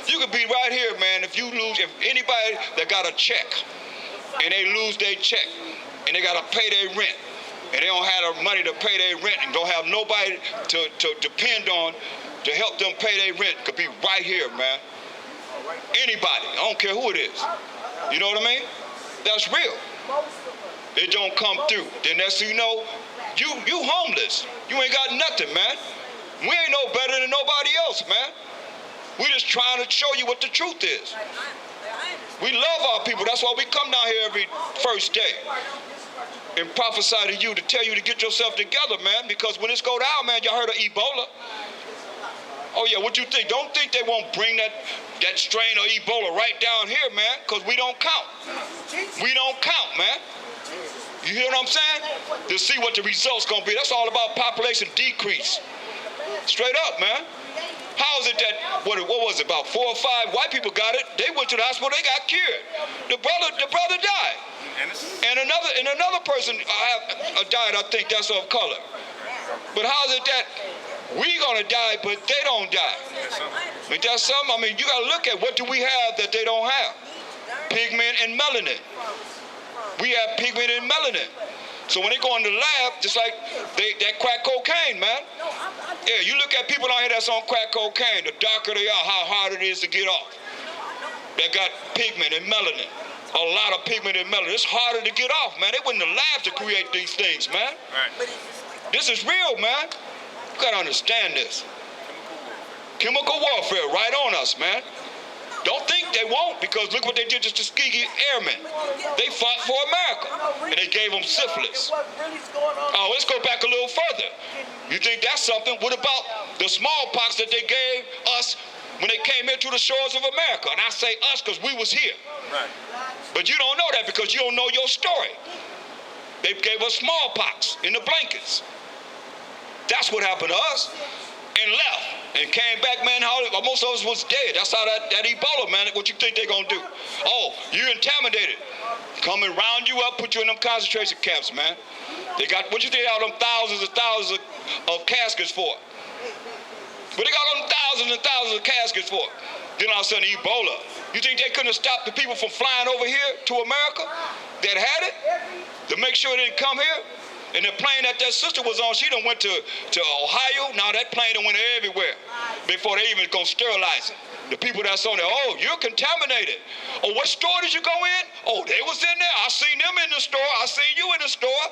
You could be right here, man. If anybody that got a check and they lose their check and they got to pay their rent and they don't have the money to pay their rent and don't have nobody to depend on to help them pay their rent, could be right here, man. Anybody, I don't care who it is. You know what I mean? That's real. It don't come through. Then next thing you know, you homeless. You ain't got nothing, man. We ain't no better than nobody else, man. We just trying to show you what the truth is. We love our people. That's why we come down here every first day and prophesy to you, to tell you to get yourself together, man, because when this go down, man, y'all heard of Ebola? Oh yeah, what you think? Don't think they won't bring that strain of Ebola right down here, man, because we don't count. We don't count, man. You hear what I'm saying? To see what the results gonna be. That's all about population decrease. Straight up, man. How is it that, what was it, about 4 or 5 white people got it? They went to the hospital, they got cured. The brother died. And another person died, I think that's of color. But how is it that we gonna die, but they don't die? I mean, that's something. I mean, you gotta look at what do we have that they don't have? Pigment and melanin. We have pigment and melanin. So when they go in the lab, just like that crack cocaine, man. Yeah, you look at people out here that's on crack cocaine, the darker they are, how hard it is to get off. They got pigment and melanin. A lot of pigment and melanin. It's harder to get off, man. They went in the lab to create these things, man. Right. This is real, man. You gotta understand this. Chemical warfare right on us, man. Don't think they won't, because look what they did to Tuskegee Airmen. They fought for America, and they gave them syphilis. Oh, let's go back a little further. You think that's something? What about the smallpox that they gave us when they came here to the shores of America? And I say us because we was here. Right. But you don't know that because you don't know your story. They gave us smallpox in the blankets. That's what happened to us. And left and came back, man. Most of us was dead. That's how that Ebola, man. What you think they gonna do? Oh, you intimidated. Come and round you up, put you in them concentration camps, man. They got, what you think all them thousands of caskets for? What they got them thousands and thousands of caskets for? Then all of a sudden Ebola. You think they couldn't have stopped the people from flying over here to America that had it? To make sure it didn't come here? And the plane that sister was on, she done went to Ohio. Now that plane done went everywhere before they even gonna sterilize it. The people that's on there, oh, you're contaminated. Oh, what store did you go in? Oh, they was in there. I seen them in the store. I seen you in the store.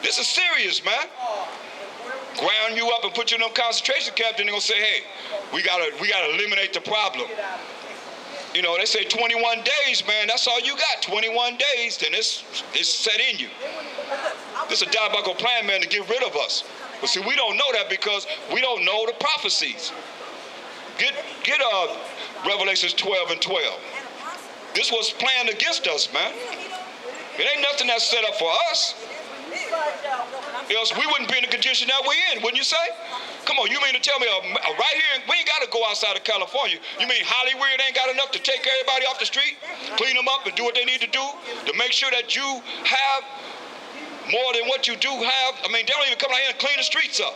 This is serious, man. Ground you up and put you in them concentration camps, and they're gonna say, hey, we gotta eliminate the problem. You know, they say 21 days, man, that's all you got. 21 days, then it's set in you. This is a diabolical plan, man, to get rid of us. But see, we don't know that because we don't know the prophecies. Get Revelations 12 and 12. This was planned against us, man. It ain't nothing that's set up for us. Else we wouldn't be in the condition that we're in, wouldn't you say? Come on, you mean to tell me right here, we ain't got to go outside of California. You mean Hollywood ain't got enough to take everybody off the street, clean them up and do what they need to do to make sure that you have more than what you do have? I mean, they don't even come out here and clean the streets up.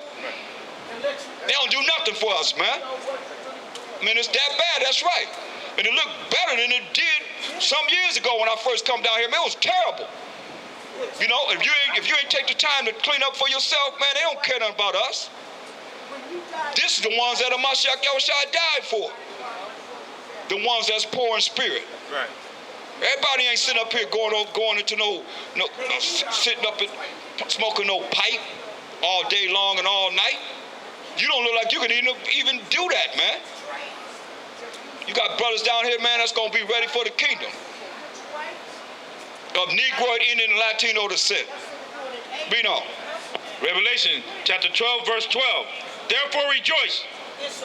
They don't do nothing for us, man. I mean, it's that bad, that's right. And it looked better than it did some years ago when I first come down here. Man, it was terrible. You know, if you ain't take the time to clean up for yourself, man, they don't care nothing about us. This is the ones that Chazaqyathar died for. The ones that's poor in spirit. Right. Everybody ain't sitting up here going into no sitting up and smoking no pipe all day long and all night. You don't look like you can even do that, man. You got brothers down here, man, that's gonna be ready for the kingdom of Negroid, Indian, and Latino descent. Read on. Revelation chapter 12, verse 12. Therefore rejoice,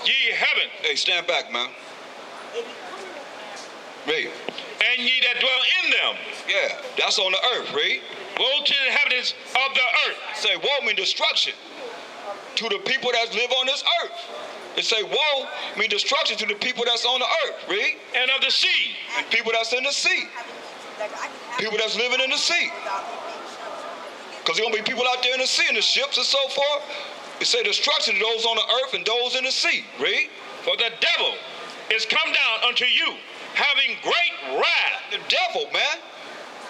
ye heaven. Hey, stand back, man. Read. And ye that dwell in them. Yeah, that's on the earth, read. Woe to the inhabitants of the earth. Say, woe mean destruction to the people that live on this earth. It say, woe mean destruction to the people that's on the earth, read. And of the sea. And people that's in the sea. People that's living in the sea. Because there's going to be people out there in the sea, in the ships and so forth. It say destruction to those on the earth and those in the sea. Read. For the devil is come down unto you, having great wrath. The devil, man,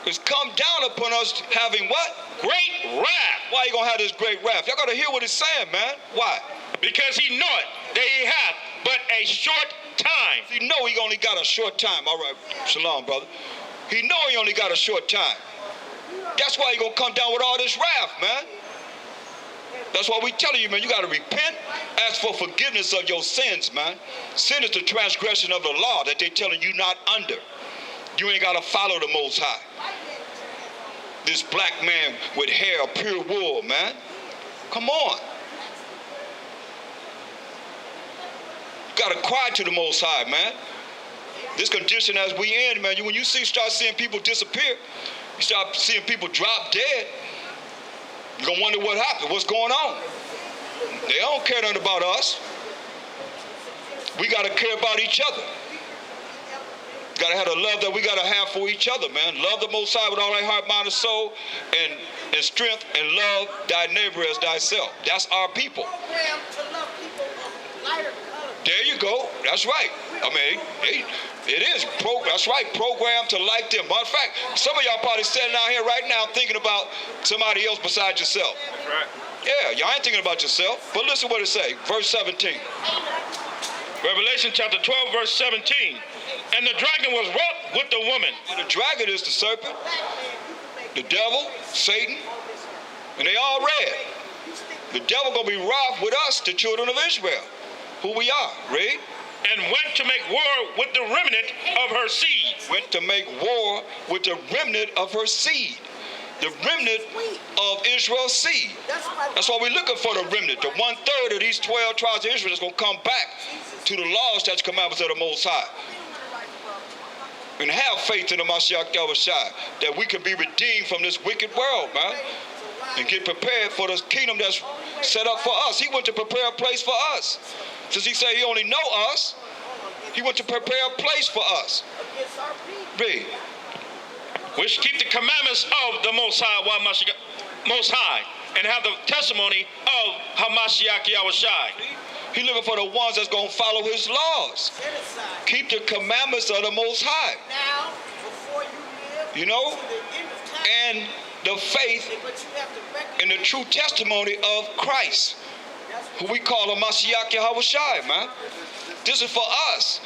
is come down upon us having what? Great wrath. Why you gonna have this great wrath? Y'all gotta hear what it's saying, man. Why? Because he knoweth that he hath but a short time. He know he only got a short time. All right, shalom, brother. He know he only got a short time. That's why he gonna come down with all this wrath, man. That's why we telling you, man, you gotta repent, ask for forgiveness of your sins, man. Sin is the transgression of the law that they telling you not under. You ain't gotta follow the Most High. This black man with hair of pure wool, man. Come on. You gotta cry to the Most High, man. This condition as we in, man, when you start seeing people disappear, you start seeing people drop dead, you're gonna wonder what happened, what's going on. They don't care nothing about us. We gotta care about each other. Gotta have the love that we gotta have for each other, man. Love the Most High with all thy heart, mind, and soul, and strength, and love thy neighbor as thyself. That's our people. There you go. That's right. I mean, it is. That's right. Programmed to like them. Matter of fact, some of y'all probably standing out here right now thinking about somebody else besides yourself. That's right. Yeah, y'all ain't thinking about yourself. But listen what it say. Verse 17. Revelation chapter 12, verse 17. And the dragon was wroth with the woman. And the dragon is the serpent, the devil, Satan, and they all red. The devil gonna be wroth with us, the children of Israel, who we are. Read. And went to make war with the remnant of her seed. Went to make war with the remnant of her seed. The remnant of Israel's seed. That's why we're looking for the remnant. The 1/3 of these 12 tribes of Israel is going to come back to the laws, statutes, commandments of the Most High. And have faith in the Chazaqyathar, that we can be redeemed from this wicked world, man. And get prepared for the kingdom that's set up for us. He went to prepare a place for us. Since he said he only know us, he went to prepare a place for us. Read. Which keep the commandments of the Most High, and have the testimony of Hamashiach Yahushai. He looking for the ones that's going to follow his laws. Keep the commandments of the Most High. You know? And the faith and the true testimony of Christ, who we call Hamashiach Yahushai, man. This is for us.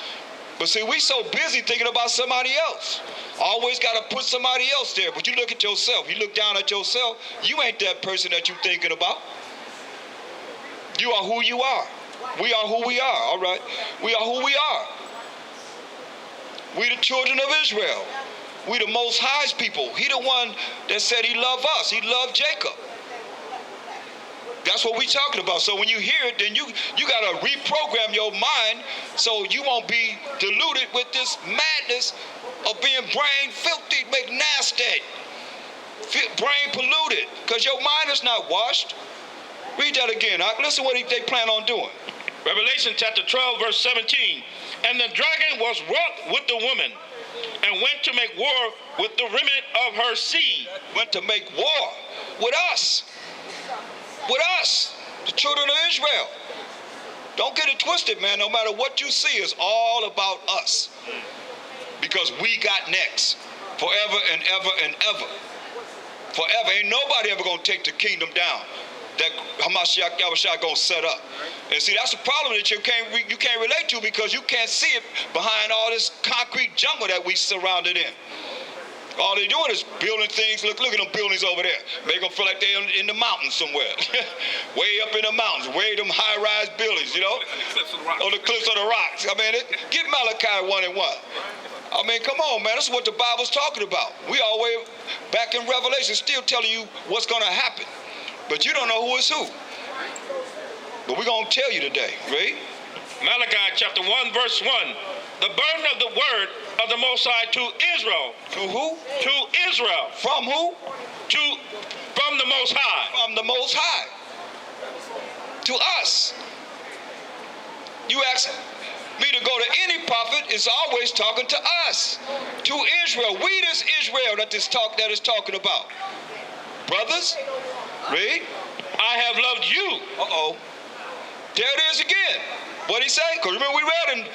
But see, we so busy thinking about somebody else. Always got to put somebody else there. But you look at yourself. You look down at yourself. You ain't that person that you're thinking about. You are who you are. We are who we are. All right. We are who we are. We the children of Israel. We the Most High's people. He the one that said he loved us. He loved Jacob. That's what we're talking about. So when you hear it, then you got to reprogram your mind so you won't be deluded with this madness of being brain filthy, make nasty, brain polluted, because your mind is not washed. Read that again. Listen what they plan on doing. Revelation chapter 12, verse 17. And the dragon was wroth with the woman, and went to make war with the remnant of her seed. Went to make war with us. With us, the children of Israel. Don't get it twisted, man. No matter what you see, it's all about us. Because we got next. Forever and ever and ever. Forever. Ain't nobody ever going to take the kingdom down that Hamashiach Yahushua going to set up. And see, that's the problem that you can't relate to, because you can't see it behind all this concrete jungle that we surrounded in. All they're doing is building things. Look at them buildings over there. Make them feel like they're in the mountains somewhere. Way up in the mountains. Way them high-rise buildings, you know? On the cliffs of the rocks. I mean, get Malachi 1:1. I mean, come on, man. That's what the Bible's talking about. We all way back in Revelation still telling you what's going to happen. But you don't know who is who. But we're going to tell you today, right? Malachi chapter 1, verse 1. The burden of the word of the Most High to Israel. To who? To Israel. From who? From the Most High. From the Most High. To us. You ask me to go to any prophet, it's always talking to us. To Israel. We this Israel that is talking about. Brothers, read. I have loved you. Uh-oh. There it is again. What he say? Because remember we read in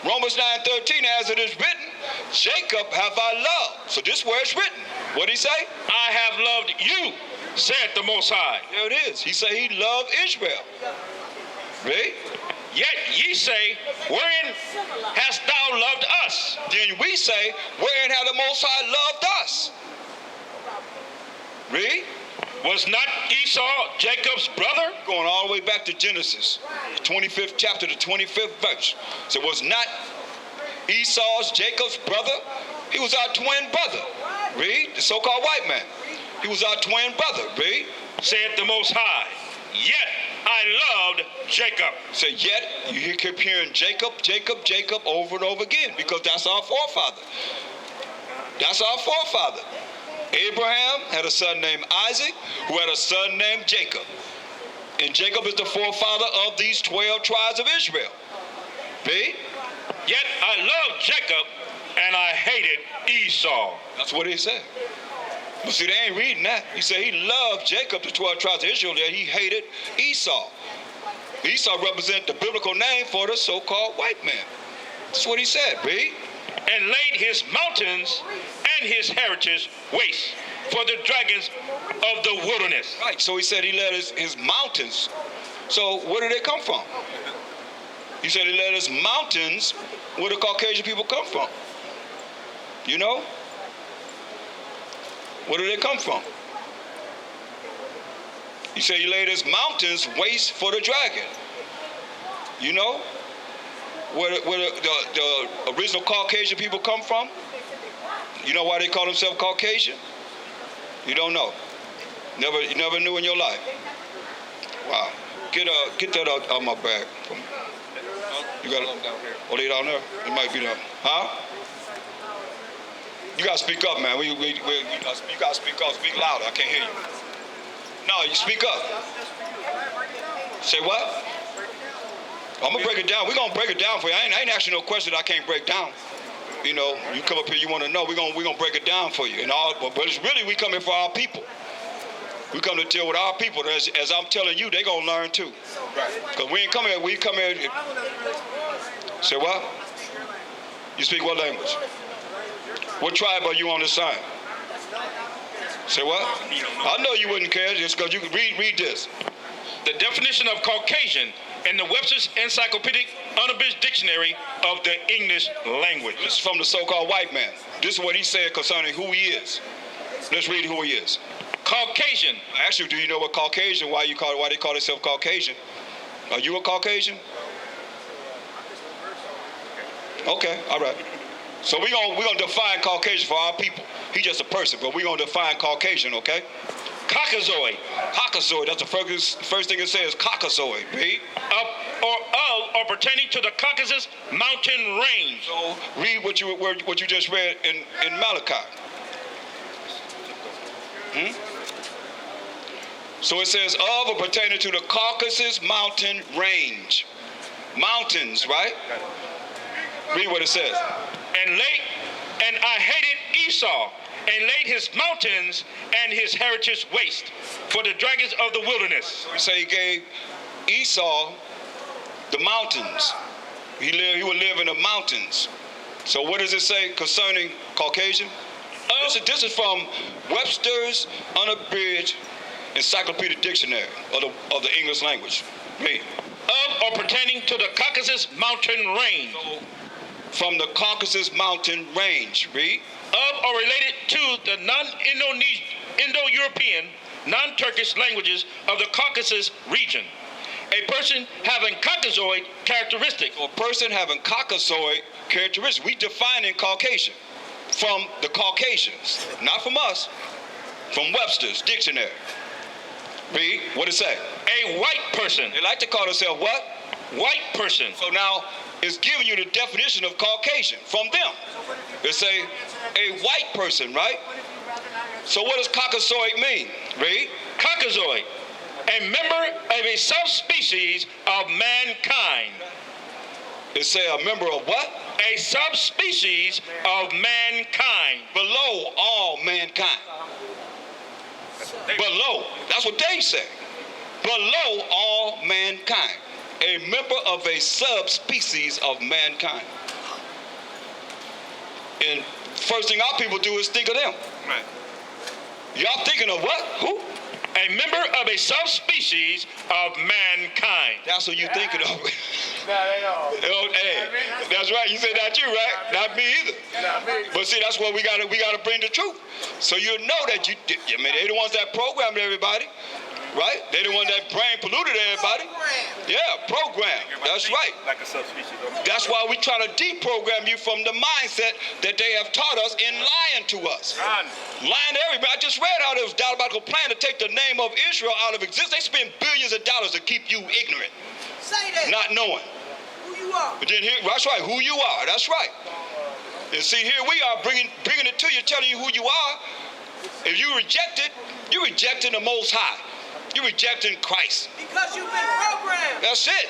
Romans 9:13, as it is written, Jacob have I loved. So this is where it's written. What he say? I have loved you, said the Most High. There it is. He say he loved Israel. Read. Yet ye say, wherein hast thou loved us? Then we say, wherein hath the Most High loved us? Read. Was not Esau Jacob's brother? Going all the way back to Genesis, 25th chapter, the 25th verse. So was not Esau's Jacob's brother? He was our twin brother. Read. The so-called white man. He was our twin brother. Read. Said the Most High. Yet I loved Jacob. Say, yet you keep hearing Jacob, Jacob, Jacob over and over again, because that's our forefather. That's our forefather. Abraham had a son named Isaac, who had a son named Jacob. And Jacob is the forefather of these 12 tribes of Israel. Read. Yet I loved Jacob, and I hated Esau. That's what he said. But see, they ain't reading that. He said he loved Jacob, the 12 tribes of Israel, that he hated Esau. Esau represents the biblical name for the so-called white man. That's what he said, read. And laid his mountains and his heritage waste for the dragons of the wilderness. Right, so he said he led his mountains. So where did they come from? He said he led his mountains. Where the Caucasian people come from? You know? Where do they come from? He said he laid his mountains waste for the dragon. You know? Where the original Caucasian people come from? You know why they call themselves Caucasian? You don't know. You never knew in your life. Wow. Get that out of my bag. You got it down here. Oh, they down there? It might be down. Huh? You gotta speak up, man. You gotta speak up. Speak louder. I can't hear you. No, you speak up. Say what? I'm gonna break it down. We're gonna break it down for you. I ain't asking no question that I can't break down. You know, you come up here, you want to know. We're gonna break it down for you. And all, but it's really we come here for our people. We come to deal with our people. As I'm telling you, they gonna learn too. Right. Because we ain't come here. We come here. Say what? You speak what language? What tribe are you on this sign? Say what? I know you wouldn't care just because you could read this. The definition of Caucasian in the Webster's Encyclopedic Unabridged Dictionary of the English Language. This is from the so-called white man. This is what he said concerning who he is. Let's read who he is. Caucasian. Actually, do you know what Caucasian? Why they call themselves Caucasian? Are you a Caucasian? Okay, all right. So we're gonna define Caucasian for our people. He's just a person, but we're gonna define Caucasian, okay? Caucasoid. Caucasoid. That's the first thing it says. Caucasoid. Read. Or pertaining to the Caucasus mountain range. So read what you just read in Malachi. So it says of or pertaining to the Caucasus mountain range. Mountains, right? Read what it says. And I hated Esau, and laid his mountains and his heritage waste for the dragons of the wilderness. So we say he gave Esau the mountains. He would live in the mountains. So what does it say concerning Caucasian? This is from Webster's Unabridged Encyclopedic Dictionary of the English language. Read. Of or pertaining to the Caucasus mountain range. So, from the Caucasus mountain range. Read. Of or related to the Indo-European, non-Turkish languages of the Caucasus region. A person having Caucasoid characteristics. A person having Caucasoid characteristics. We defining Caucasian from the Caucasians, not from us, from Webster's dictionary. Read. What it say? A white person. They like to call themselves what? White person. So now it's giving you the definition of Caucasian from them. It say a white person, right? So what does Caucasoid mean? Read. Caucasoid, a member of a subspecies of mankind. It say a member of what? A subspecies of mankind. Below all mankind. Below. That's what they say. Below all mankind. a member of a subspecies of mankind. And first thing our people do is think of them. Right. Y'all thinking of what? Who? A member of a subspecies of mankind. That's what you thinking of. No, Hey, that's right. You said not you, right? Not me either. Not me. But see, that's what we gotta bring the truth. So you know that they the ones that programmed everybody, right? They the ones that brain polluted everybody. Yeah, program. That's right. Like a subspecies. That's why we try to deprogram you from the mindset that they have taught us in lying to us. Lying to everybody. I just read how there was diabolical plan to take the name of Israel out of existence. They spend billions of dollars to keep you ignorant, Say that. not knowing. Who you are. But then here, that's right, who you are. That's right. And see, here we are bringing it to you, telling you who you are. If you reject it, you're rejecting the Most High. You're rejecting Christ. Because you've been programmed. That's it.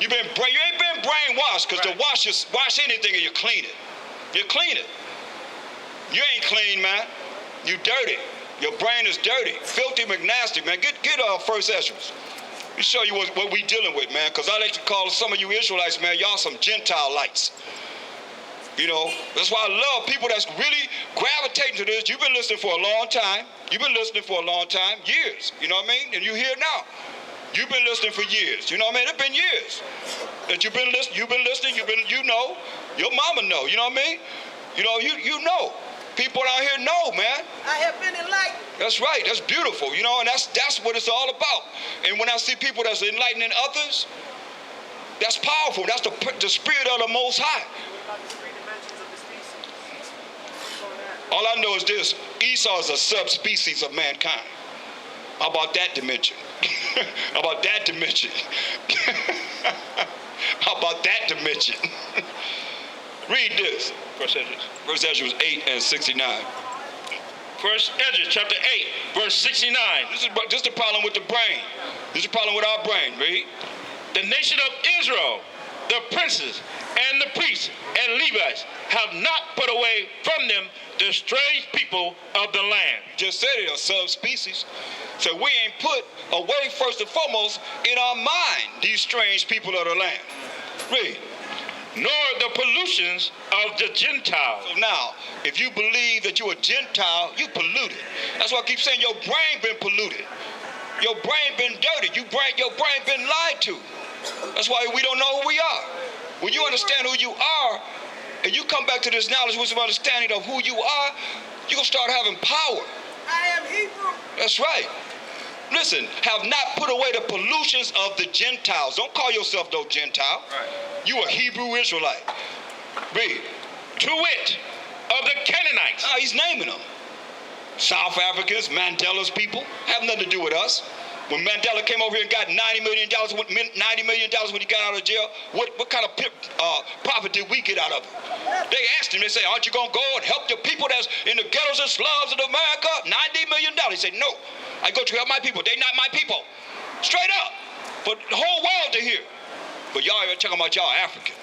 You ain't been brainwashed, because to wash anything and you clean it. You clean it. You ain't clean, man. You dirty. Your brain is dirty. Filthy McNasty, man. Get First Esdras. Let me show you what we dealing with, man, because I like to call some of you Israelites, man, y'all some Gentile lights. You know, that's why I love people that's really gravitating to this. You've been listening for a long time. You've been listening for a long time, years. You know what I mean? And you here now. You've been listening for years. You know what I mean? It's been years that you've been listening. You know. Your mama know. You know what I mean? You know, you know. People out here know, man. I have been enlightened. That's right. That's beautiful. You know, and that's what it's all about. And when I see people that's enlightening others, that's powerful. That's the spirit of the Most High. All I know is this: Esau is a subspecies of mankind. How about that dimension? How about that dimension? How about that dimension? Read this. First Esdras 8:69. First Esdras chapter 8, verse 69. This is the problem with the brain. This is the problem with our brain. Read. The nation of Israel, the princes and the priests and Levites, have not put away from them the strange people of the land. Just said it, a subspecies. So we ain't put away first and foremost in our mind these strange people of the land. Read. Nor the pollutions of the Gentiles. So now, if you believe that you're a Gentile, you polluted. That's why I keep saying your brain been polluted. Your brain been dirty. Your brain been lied to. That's why we don't know who we are. When you understand who you are, and you come back to this knowledge, wisdom, understanding of who you are, you're going to start having power. I am Hebrew. That's right. Listen, have not put away the pollutions of the Gentiles. Don't call yourself no Gentile. Right. You a Hebrew Israelite. Read. To wit, of the Canaanites. Now he's naming them. South Africans, Mandela's people, have nothing to do with us. When Mandela came over here and got $90 million when he got out of jail, what kind of profit did we get out of it? They asked him, they said, aren't you going to go and help the people that's in the ghettos and slums of America? $90 million. He said, no. I go to help my people. They not my people. Straight up. For the whole world to hear. But y'all are talking about y'all African.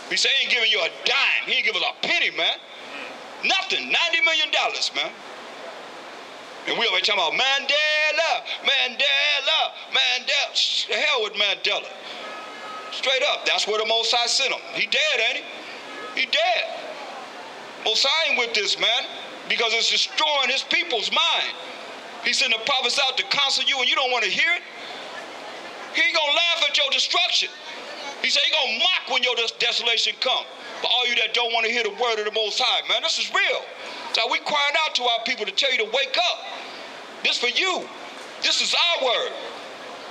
He said, he ain't giving you a dime. He ain't giving us a penny, man. Nothing. $90 million, man. And we over talking about Mandela. The hell with Mandela. Straight up. That's where the Most High sent him. He dead, ain't he? He dead. Most High ain't with this, man, because it's destroying his people's mind. He sent the prophets out to counsel you and you don't want to hear it. He ain't gonna laugh at your destruction. He said he gonna mock when your desolation come. But all you that don't want to hear the word of the Most High, man, this is real. So we crying out to our people to tell you to wake up. This for you. This is our word.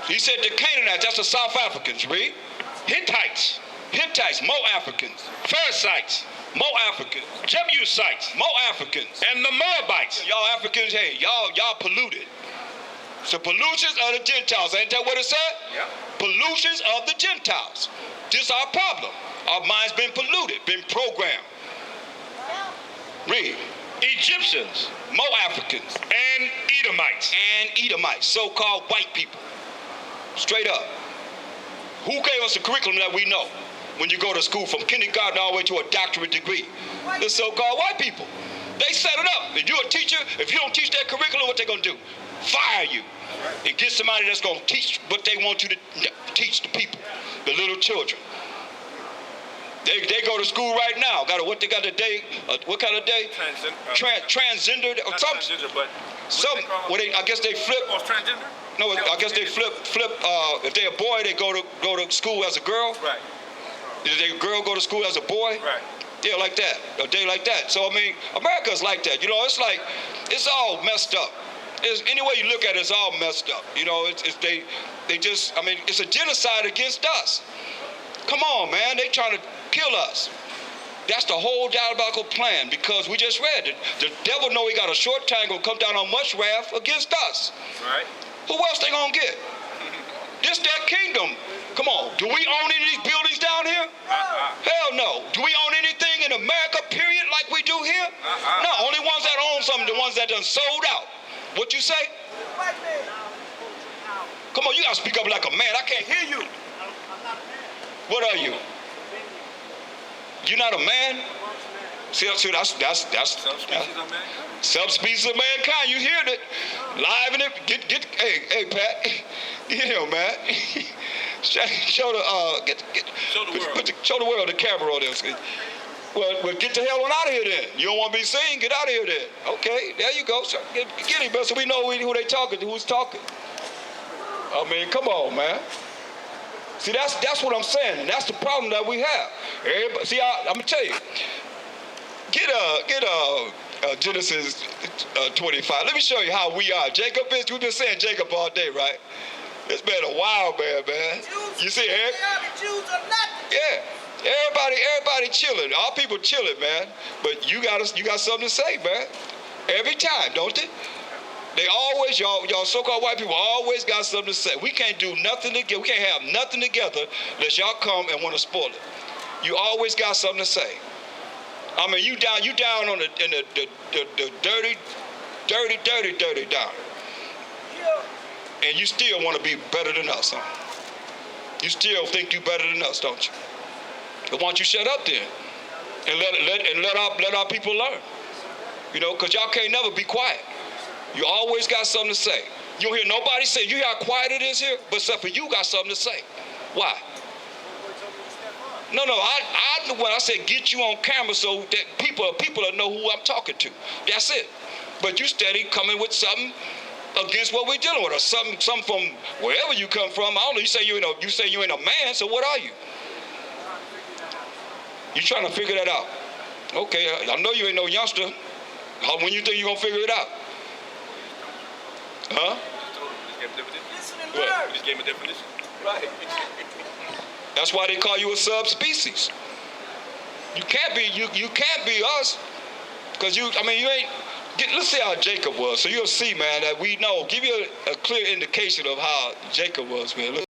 He said the Canaanites, that's the South Africans, read. Hittites, Mo-Africans. Perizzites, Mo-Africans. Jebusites, Mo-Africans. and the Moabites. Y'all Africans, hey, y'all polluted. So pollutions of the Gentiles, ain't that what it said? Yeah. Pollutions of the Gentiles. This our problem. Our minds been polluted, been programmed. Read. Egyptians, Mo-Africans. and Edomites. So-called white people. Straight up. Who gave us the curriculum that we know when you go to school from kindergarten all the way to a doctorate degree? The so-called white people. They set it up. If you're a teacher, if you don't teach that curriculum, what they gonna do? fire you, and get somebody that's going to teach what they want you to teach the people, the little children. They go to school right now. What they got a day? What kind of day? Transgender. Or Not something. transgender, but I guess they flip. Oh, transgender? No, I guess they flip. If they're a boy, they go to school as a girl. Right. If they girl go to school as a boy. Right. Yeah, like that. A day like that. So I mean, America's like that. You know, it's like it's all messed up. Any way you look at it, it's all messed up. You know, they just. I mean, it's a genocide against us. Come on, man. They trying to kill us. That's the whole diabolical plan, because we just read it. The devil know he got a short time gonna come down on much wrath against us. Right. Who else they gonna get? This their kingdom. Come on. Do we own any of these buildings down here? Hell no. Do we own anything in America, period, like we do here? No, only ones that own something, the ones that done sold out. What you say? White man. Come on, you gotta speak up like a man. I can't hear you. What are you? You're not a man? See, that's Subspecies of mankind. subspecies of mankind. You hear it? Live in it. Hey, Pat. Get him, man. Show the world. Show the world the camera on this. Well, get the hell on out of here then. You don't want to be seen? Get out of here then. Okay, there you go. So get him, man, so we know who they talking to, who's talking. I mean, come on, man. See, that's what I'm saying, and that's the problem that we have. Everybody, see, I'm gonna tell you. Get Genesis 25. Let me show you how we are. Jacob is. We've been saying Jacob all day, right? It's been a wild man. You see, Eric? The Jews are nothing. Yeah. Everybody chilling. All people chilling, man. But you got something to say, man. Every time, don't they? They always, y'all so-called white people always got something to say. We can't do nothing together. We can't have nothing together unless y'all come and want to spoil it. You always got something to say. I mean, you down on the dirty down. Yeah. And you still want to be better than us, huh? You still think you better than us, don't you? But why don't you shut up then? And let our people learn. You know, because y'all can't never be quiet. You always got something to say. You don't hear nobody say, you hear how quiet it is here? But except for you got something to say. Why? No, when I said get you on camera so that people will know who I'm talking to. That's it. But you steady coming with something against what we're dealing with, or something from wherever you come from. I don't know. You say you ain't a man, so what are you? You trying to figure that out? Okay, I know you ain't no youngster. When you think you gonna figure it out? Huh? We just gave him a definition. Right. That's why they call you a subspecies. You can't be us, because you ain't. Let's see how Jacob was, so you'll see, man, that we know. Give you a clear indication of how Jacob was, man.